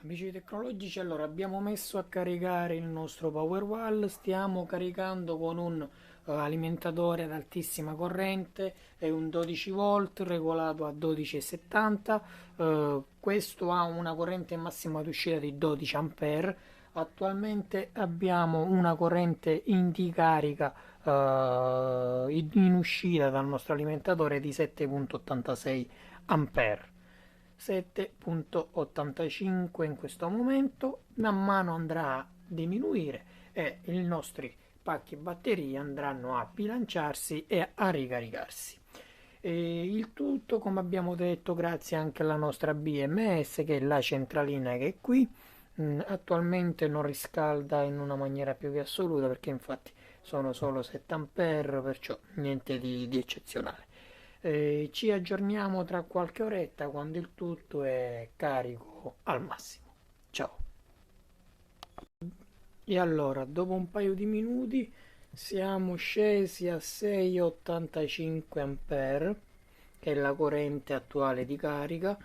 Amici tecnologici, allora abbiamo messo a caricare il nostro Powerwall, stiamo caricando con un alimentatore ad altissima corrente e un 12 volt regolato a 12,70. Questo ha una corrente massima d'uscita di 12 ampere. Attualmente abbiamo una corrente di carica in uscita dal nostro alimentatore di 7,86 ampere. 7,85 in questo momento, man mano andrà a diminuire e i nostri pacchi batterie andranno a bilanciarsi e a ricaricarsi. E il tutto, come abbiamo detto, grazie anche alla nostra BMS, che è la centralina che è qui. Attualmente non riscalda in una maniera più che assoluta, perché infatti sono solo 7 ampere, perciò niente di eccezionale. Ci aggiorniamo tra qualche oretta quando il tutto è carico al massimo. Ciao. E allora, dopo un paio di minuti siamo scesi a 6,85 ampere, che è la corrente attuale di carica.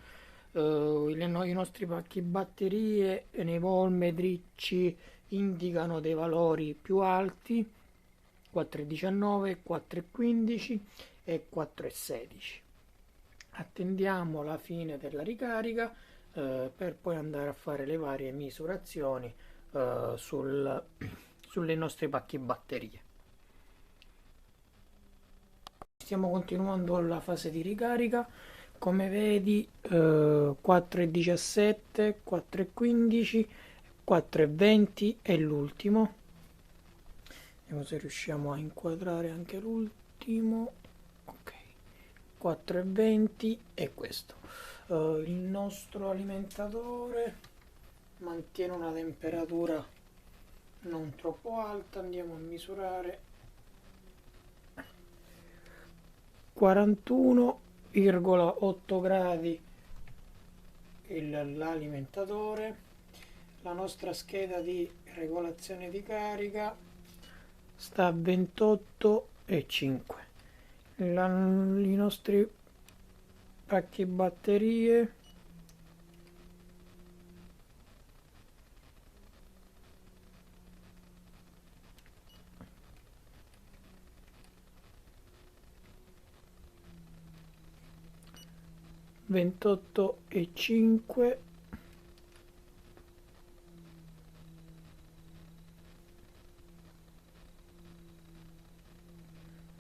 I nostri pacchi batterie nei volmetri ci indicano dei valori più alti, 4,19, 4,15 e 4,16. Attendiamo la fine della ricarica per poi andare a fare le varie misurazioni sulle nostre pacche batterie. Stiamo continuando la fase di ricarica, come vedi 4,17, 4,15, 4,20 e l'ultimo. Vediamo se riusciamo a inquadrare anche l'ultimo. Ok, 4,20 e questo. Il nostro alimentatore mantiene una temperatura non troppo alta, andiamo a misurare 41,8 gradi l'alimentatore. La nostra scheda di regolazione di carica sta a 28,5. I nostri pacchi batterie ventotto e 5,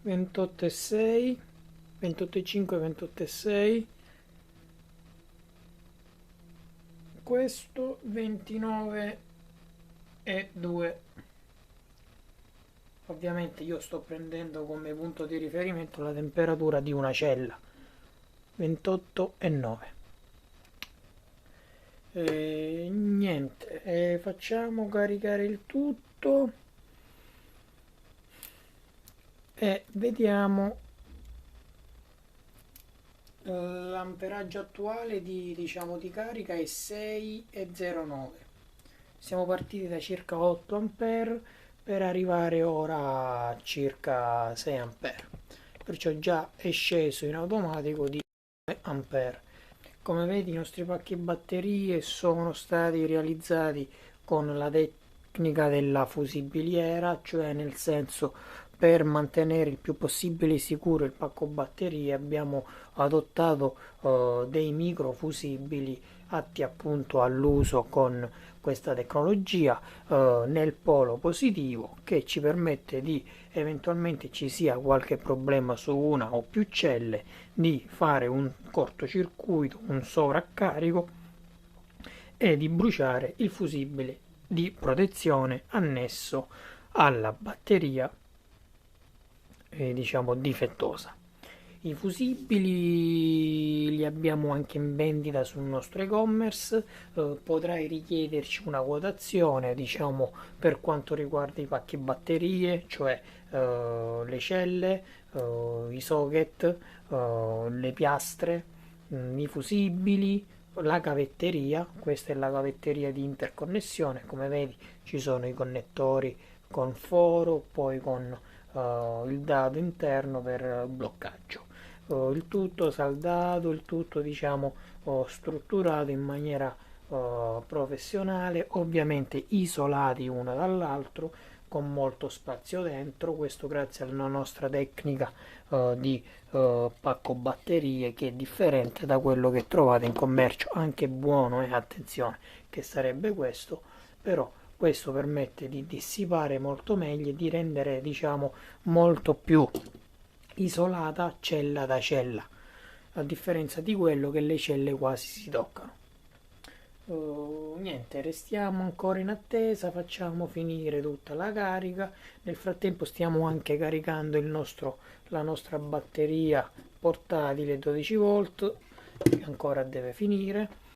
ventotto e 6, 28 e 5, 28 e 6, questo 29 e 2. Ovviamente io sto prendendo come punto di riferimento la temperatura di una cella, 28 e 9. Niente, facciamo caricare il tutto e vediamo l'amperaggio attuale di carica è 6,09. Siamo partiti da circa 8 ampere per arrivare ora a circa 6 ampere, perciò già è sceso in automatico di 9 ampere. Come vedi, i nostri pacchi batterie sono stati realizzati con la tecnica della fusibiliera, cioè nel senso, per mantenere il più possibile sicuro il pacco batterie abbiamo adottato dei microfusibili atti appunto all'uso con questa tecnologia nel polo positivo, che ci permette di, eventualmente ci sia qualche problema su una o più celle, di fare un cortocircuito, un sovraccarico e di bruciare il fusibile di protezione annesso alla batteria diciamo difettosa. I fusibili li abbiamo anche in vendita sul nostro e-commerce, potrai richiederci una quotazione, diciamo, per quanto riguarda i pacchi batterie, cioè le celle, i socket, le piastre, i fusibili, la cavetteria. Questa è la cavetteria di interconnessione, come vedi ci sono i connettori con foro, poi con il dado interno per bloccaggio. Il tutto saldato, il tutto diciamo strutturato in maniera professionale, ovviamente isolati uno dall'altro, con molto spazio dentro, questo grazie alla nostra tecnica di pacco batterie, che è differente da quello che trovate in commercio, anche buono, attenzione, che sarebbe questo, però questo permette di dissipare molto meglio e di rendere diciamo molto più isolata cella da cella, a differenza di quello che le celle quasi si toccano. Niente, restiamo ancora in attesa, facciamo finire tutta la carica. Nel frattempo stiamo anche caricando la nostra batteria portatile 12 volt, che ancora deve finire.